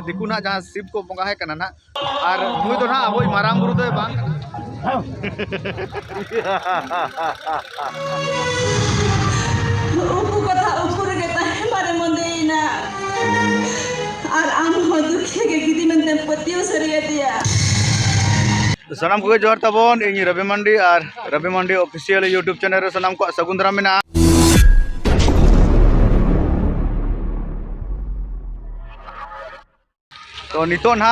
दिकू ना जहाँ शिव को बंगा है कना ना और नुई दो ना अब मारांग बुरु दो बांग उकु कथा उकुर के ताहे मारे मंदेना और आम हो दुखे के गिदी में पतियो सरिया दिया सनाम को जोहर तबन इन रवि मंडी और रवि मंडी ऑफिशियल यूट्यूब चैनल रे सनाम को सगुंदरा में तो नितो ना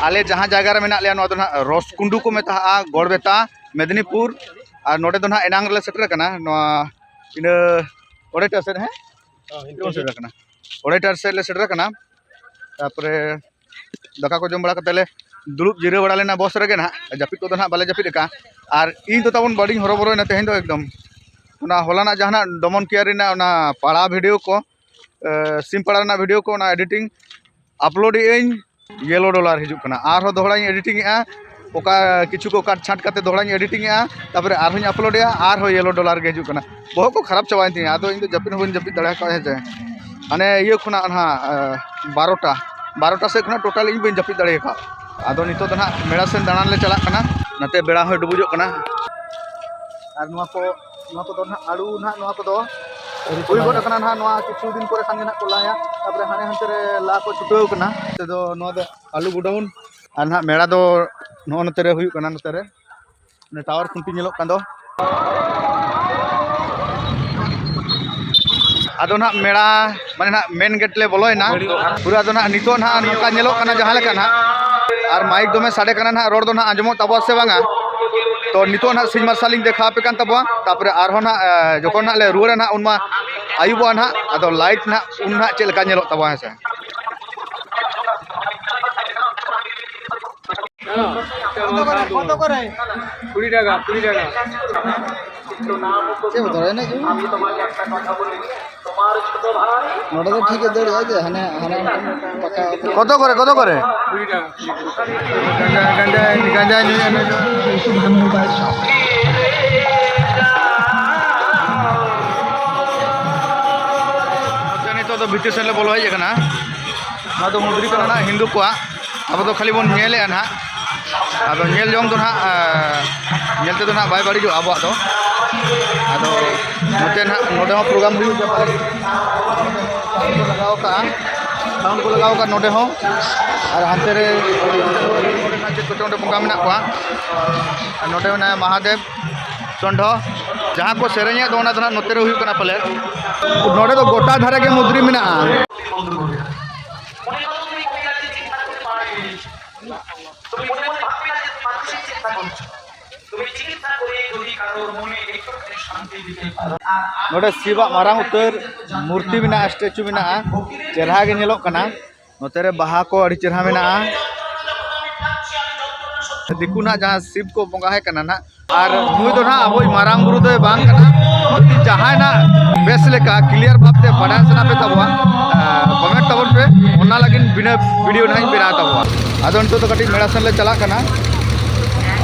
आले जहाँ जगह रे मेना लिया ना रसकुंडू को मेता गड़बेता मेदिनीपुर और नोडे तो ना एनांग रे सेटर कना इन ओडेटर से है सेटर कना ओडेटर से ले सेटर कना तापरे दाका को जम बड़ा कतले दुरुब जिरे बड़ा लेना बस रे ना जापिद को ना बाले जापिद का और इन तो तबन बड़ी हरो बरो ना तेहेन दो एकदम ना होलाना जहाना दमन केयर ना ना पाड़ा वीडियो को सिम पाड़ा ना वीडियो को ना एडिटिंग अपलोड इन येलो डॉलर हिजुक कना आर दोहरा एडिटिंग ओका किछु को काट छाट करते दोहरा एडिटिंग तापर आर अपलोड आर येलो डॉलर के हिजुक कना बहुत को खराब चबाइन थी आदो इन जापिद होन जापिद दड़ा का है हाने इयो खुना ना 12टा से खुना टोटल इन बन जापिद दड़े का आदो नितो तो ना मेड़ा सेन दाणान ले चला कना नते बेड़ा हो डुबुजो कना और नुआ को दो ना आलू ना नुआ को दो हुई गोड कना ना नुआ किछु दिन परे खान ना को लाया तापर हाने हंते रे ला को छुटो कना ते दो नुआ दो आलू गुडाउन और ना मेड़ा दो नो नते रे हुई कना नते रे ने टावर खुंटी नेलो कान दो आदो ना मेड़ा माने ना मेन गेट ले बोलोयना पूरा दो ना नितो ना नोका नेलो कना जहां लेका ना और माइक दो में साडे कना ना रोड दो ना आंजमो तबो से बांगा तो नितो ना सिंह मार्शलिंग देखा पे कान तबो तापर आरो ना जखन ना ले रुरे ना उनमा आयुबो ना आदो लाइट ना उन ना चेल का नेलो तबो है से কত করে 20 টাকা কে বলে না যে আমি তোমাকে একটা কথা বলি তোমার ছোট ভাই নটা তো ঠিক আছে দেড় আছে হানে পাকা কত করে 20 টাকা গাঞ্জা নিয়ে तो भितर से बोलो है ना तो मुद्री को ना हिंदू को अब तो खाली बन नेले ना अब नेल जोंग तो ना नेलते तो ना बाय बाड़ी जो अब तो आदो नोटे ना नोटे प्रोग्राम हुई लगाओ का साउंड को लगाओ का नोटे हो और हाथे रे छोटे बंगा में को नोटे ना महादेव चंडो जहाँ को सेरेंगे तो ना नोते रे हुई कना पले नोटे तो गोटा धारे के मुद्री में ना नोटे शिवा मारांग उतर मूर्ति में स्टेचू में चेहरा के नेलो कना नोते रे बाहा को अड़ी चेहरा में दिकू ना जहाँ शिव को बंगा है कना ना और नुई दो ना अब मारांग बुरु दो बांग कना जहाँ ना बेस लेका क्लियर भावते बड़ा सना पे तबवा कमेंट तबन पे ओना लगिन बिना वीडियो ना बना तबवा आदो नितो तो कटी मेड़ा सेन ले चला कना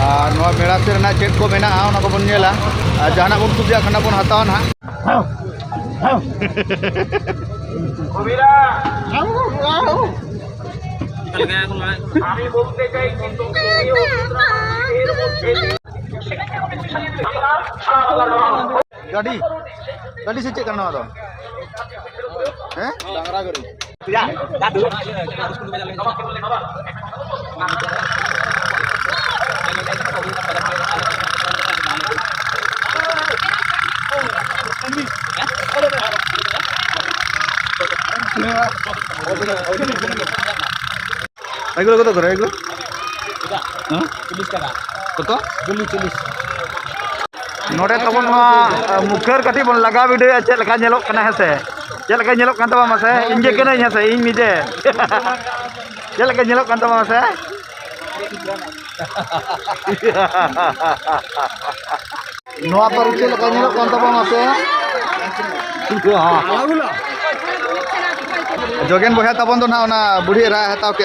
और नवा मेड़ा से ना चेक को मेना ओना को बन नेला जहाना बन कुजिया खना बन हताव ना কবিরা আমি বলতে চাই কিন্তু गाड़ी से चेक करना तो हैं डांगरा गाड़ी या दादू এগুলো কত করে এগুলো হ্যাঁ 40 টাকা কত 40 नोडे तबन मुखेर कटी बन लगा वीडियो चेक लगा नेलो कना है से चेक लगा नेलो कान तबा मासे इंजे केना है से इन निजे चेक लगा नेलो कान तबा मासे नोआ पर चेक लगा नेलो कान तबा मासे जोगेन बहा तबन दो ना बुढ़ी रहा हताव के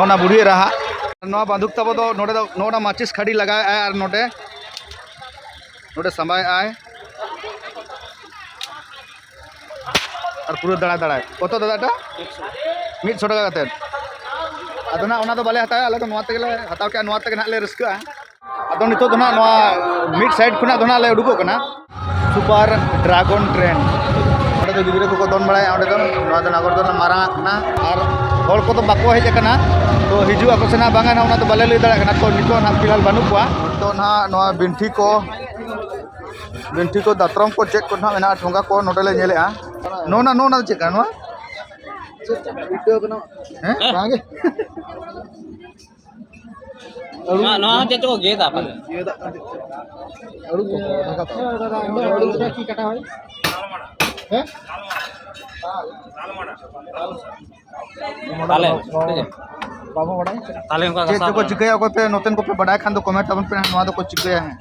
ना बुढ़ी रहा नोआ बंदूक तब दो नोडे दो नोडा माचिस खड़ी लगा और नोडे नोडे समाय आए और पूरा दड़ा दड़ा कत दादा 100 টাকা ᱟᱫᱚ ᱱᱟᱜ ᱚᱱᱟ ᱫᱚ ᱵᱟᱞᱮ ᱦᱟᱛᱟᱣᱟ ᱟᱞᱮ ᱫᱚ ᱱᱚᱣᱟ ᱛᱮᱜᱮ ᱞᱮ ᱦᱟᱛᱟᱣ ᱠᱮᱜᱼᱟ ᱱᱚᱣᱟ ᱛᱮᱜᱮ ᱱᱟᱜ ᱞᱮ ᱨᱟᱹᱥᱠᱟᱹᱜᱼᱟ ᱟᱫᱚ ᱱᱤᱛᱚᱜ ᱫᱚ ᱱᱟᱜ ᱱᱚᱣᱟ ᱢᱤᱫ ᱥᱟᱭᱤᱰ ᱠᱷᱚᱱᱟᱜ ᱫᱚ ᱱᱟᱜ ᱞᱮ ᱩᱰᱩᱠᱚᱜ ᱠᱟᱱᱟ सुपर ड्रैगन ट्रेनᱚᱸᱰे ᱫᱚ ᱜᱤᱫᱽᱨᱟᱹ ᱠᱚᱠᱚ ᱫᱚᱱ ᱵᱟᱲᱟᱭᱟ ᱚᱸᱰे ᱫᱚ ᱱᱚᱣᱟ ᱫᱚ ᱱᱟᱜᱚᱨᱫᱚᱞᱟ ᱢᱟᱨᱟᱝ ᱠᱟᱱᱟ ᱟᱨ ᱦᱚᱲ ᱠᱚᱫᱚ ᱵᱟᱠᱚ ᱦᱮᱡ ᱟᱠᱟᱱᱟ ᱛᱚ ᱦᱤᱡᱩᱜ ᱟᱠᱚ ᱥᱮ ᱱᱟᱜ ᱵᱟᱝᱟ ᱚᱱᱟ ᱫᱚ ᱵᱟᱞᱮ ᱞᱟᱹᱭ ᱫᱟᱲᱮᱭᱟᱜ ᱠᱟᱱᱟ ᱛᱚ ᱱᱤᱛᱚᱜ ᱱᱟᱜ ᱯᱷᱤᱞᱦᱟᱞ ᱵᱟᱹᱱᱩᱜ ᱠᱚᱣᱟ ᱱᱤᱛᱚᱜ ᱱᱟᱜ ᱱᱚᱣᱟ ᱵᱤᱱᱴᱷᱤ ᱠᱚ ᱫᱟᱛᱨᱚᱢ ᱠᱚ ᱪᱮᱫ ᱠᱚ ᱱᱟᱜ ᱢᱮᱱᱟᱜᱼᱟ ᱴᱷᱚᱸᱜᱟ ᱠᱚ ᱱᱚᱰᱮ ᱞᱮ ᱧᱮᱞᱮᱜᱼᱟ ᱱᱚᱣᱟ ᱫᱚ ᱪᱮᱫ ᱠᱟᱱᱟ ᱱᱚᱣᱟ ᱦᱮᱸ ᱵᱟᱝ ᱜᱮ No, checho ko geda pa. अड़ू को ढका था अड़ू को की काटा भाई हैं Tale. बाबू बड़ा Tale उनका चेक को चिकया को पे नोतन को पे बड़ा खान दो कमेंट अपन पे नवा दो को चिकया है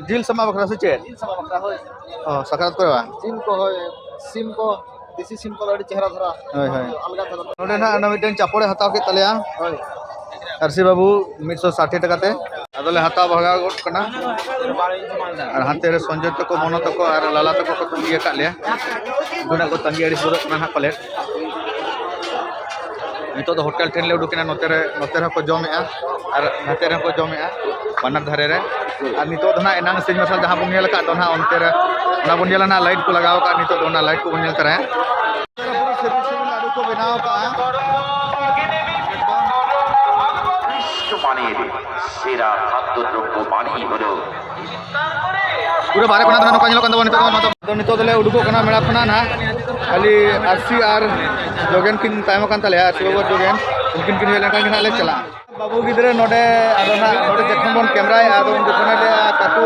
जिल sama बकरा से चेक जिल sama बकरा होय सकारात को बा जिम को होय सिम को देसी सिम को लड़ी चेहरा धरा होय होय अलगा धरा नोडे ना ना मिटन चापोड़े हताव के तलेया होय आरसी बाबू 160 टाका ते अदले हताव भगा गोट कना और हाते रे संजय तको मनो तको और लाला तको को तंगी का ले गुना को तंगी अड़ी सुरत ना पले नितो तो होटल ट्रेन ले उडुकना नोते रे को जमेआ और हाते रे को जमेआ बानर धारे रे और नितो तो ना एनांग सिंह मसाल जहां बन नेल का तो ना ओनते रे ना बन नेल ना लाइट को लगाव का नितो तो ना लाइट को बन नेल तरा लाडू को बनाव का सेरा खाद्य द्रव्य बानी हलो पूरे बारे कोना तो नका नेलो kan तो नितो दले उडुको कना मेला खना ना खाली आरसी आर जोगेन किन टाइम कान तले आरसी बाबू जोगेन उनकिन किन हेलन कान ले चला बाबू गिदरे नोडे आदो ना नोडे जखन बन कैमरा आदो उनको कोना ले काकू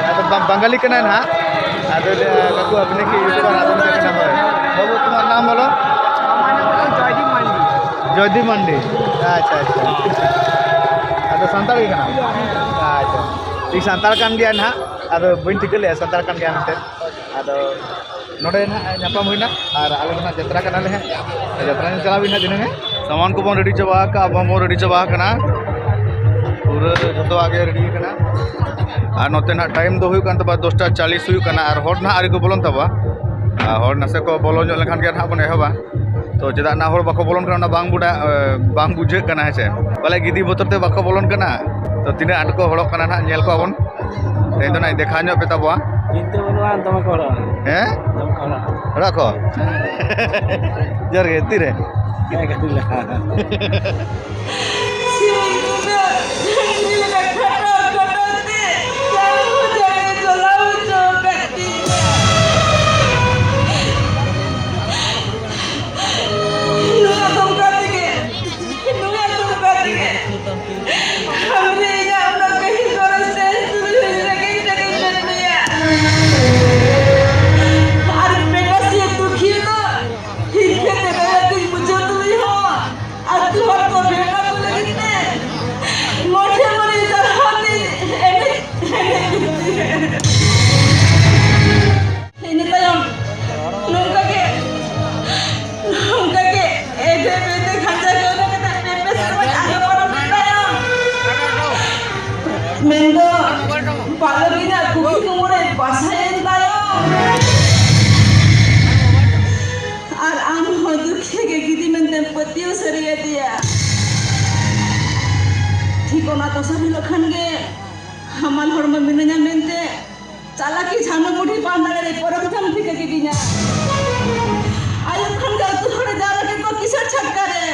आदो बंगाली कना ना आदो काकू अपने के यूट्यूबर आदो देखना है बाबू तुम्हारा नाम बोलो जयदीप मंडी अच्छा आदो संताल के कना अच्छा ठीक संताल कान गया ना आदो बइन टिकले संताल कान गया नते आदो नोडे ना ᱧᱟᱯᱟᱢ हुईना और आले ना जत्रा कना ले जत्रा ने चला बिना दिन में सामान को बन रेडी चबा का अब मो रेडी चबा कना पूरा जतो आगे रेडी कना और नोते ना टाइम दो हुई कान तबा 10:40 हुई कना और होड़ ना आरी को बोलन तबा होड़ नसे को बोलो जो लेखान के ना बन एहबा तो चदा ना होड़ बाको बोलन कना बांग बुडा बांग बुझे कना है बोले गिदी बोतर ते बाको बोलन कना तो तिना आट को होड़ो कना ना नेल को बन ते तो ना देखा ᱧᱚᱜ पे तबा Inte boluan tama ko ra. हैं Tama ko ra. रखो जर के तीरे Kaya kanila. Mendo, paling ini aku umurnya pasain tayo. Ar anu hodu kege gidi menden petiu seriya dia. Thikona to sabi lokhan ge hamal horma minanya mente chalaki chhano mudhi pandare porok jam thike gidinya. Ayo khan ga tu hore jara ke ko kisar chhakkare.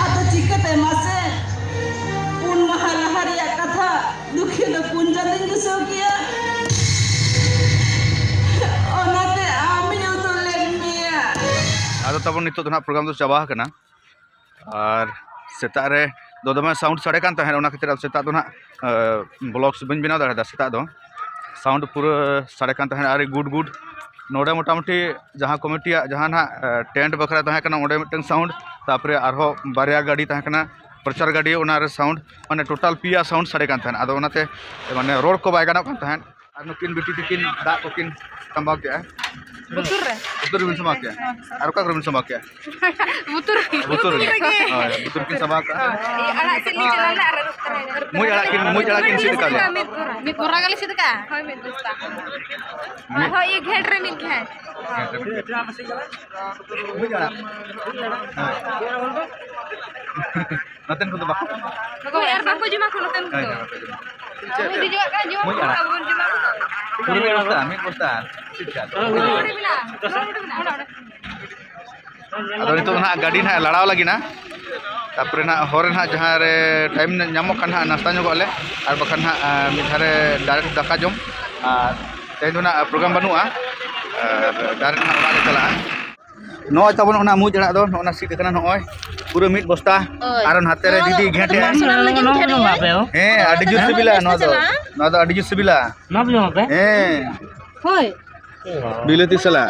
Ato chikate mase pun mahal ya kata dukhe do punja din duso kiya. Onate ami uto lemia. आदो तब नितो तो ना programme तो चाबा कना और सेता रे दो दमे साउंड साडे कान तहन ओना खातिर सेता तो ना ब्लॉग्स बन बिना दाड़ा सेता दो साउंड पूरा साडे कान तहन आरे गुड नोडे मोटामुटी जहां कमिटिया जहां ना टेंट बखरा तहन कना ओडे मिटन साउंड तापरे आरो बारिया गाड़ी तहन कना प्रचार गाड़ी ओना रे साउंड माने टोटल पिया साउंड साडे कान तहन आदो ओनाते माने रोड को बाय गाना कान तहन आर नुकिन बिटी तिकिन दा कोकिन तंबा के बुतुर बिन समा के आर का बिन समा के बुतुर किन समा का anak sini jalan nak Mui arak kin sid ka le. Mid borra gali sid ka. Hoy mid bosta. Hoy ye ghet re mid ghet. Mui arak. Noten ko to ba? Ko yar ba ko juma ko noten ko. Aku di juga kan juma ko abun juma. Mid bosta. Sid ka. Ore bina. Ado nito na gadi na ladaw lagi na. Tapre na hore na jahan re time nyamok kan ha nasta nyogok le ar bakan ha mid hare direct daka jom ar tehin na program banua direct na ora le chala no tabon ona mu jara do ona sit kana noy pura mid bosta aron hate re didi ghete adi jus sibila no do adi jus sibila Hoy. bilati sala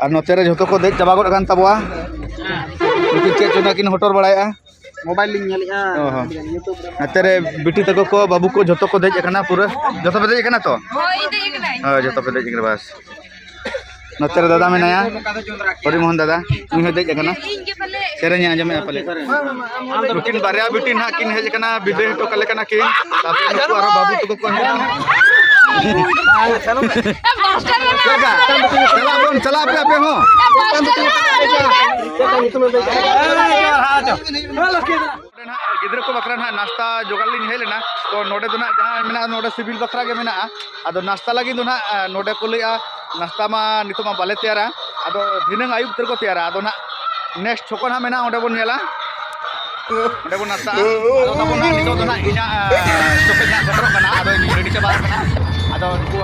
ar note re jhoto ko dej chaba god kan tabwa Mungkin cek cuna kin hotor balaya. Mobile link nyali YouTube. Atere biti tako ko babu ko joto ko dej ekana pura. Joto pe dej ekana to? Hoy de iknai. Joto pe dej ekana bas. Notere dada menaya. Parimohan dada. Ni dej ekana. Inge pale. Serenya anjam me apale. Mungkin barya biti na kin hej ekana bide to kale kana kin. Tapi nuku aro babu to ko hena. Chala pe ho. गिद्र को बकरा ना नाश्ता जोगाड़ लिंग hello ना तो नोडे दो ना जहां मेना नोडे सिविल बकरा के मेना आदो नाश्ता लगी दो ना नोडे को लिया नाश्ता मा नितो मा बाले तैयारा आदो दिनंग आयुब तर को तैयारा आदो ना नेक्स्ट छोको ना मेना ओडे बोन नेला ओडे बोन नाश्ता आदो तबो ना नितो दो ना इना चोके ना सेटरो कना आदो रेडी चबा कना आदो को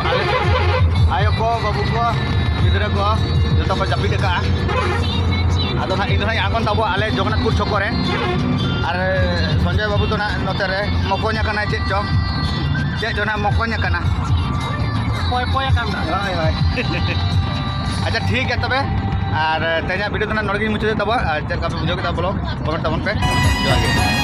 आयो को बाबू को गिद्र को जतो को जापी देका आदो ना इन आगन तब आले जगन्नाथपुर छकोरे और संजय बाबू तो ना नोते मकोnya kana चेक जो ना मकोnya kana Poy-poy kan dah. अच्छा ठीक है तबे और तेजा वीडियो तो ना नोड़गी मुझे तब चेक का बुझो के तब ब्लॉग कमेंट तबन पे जोहार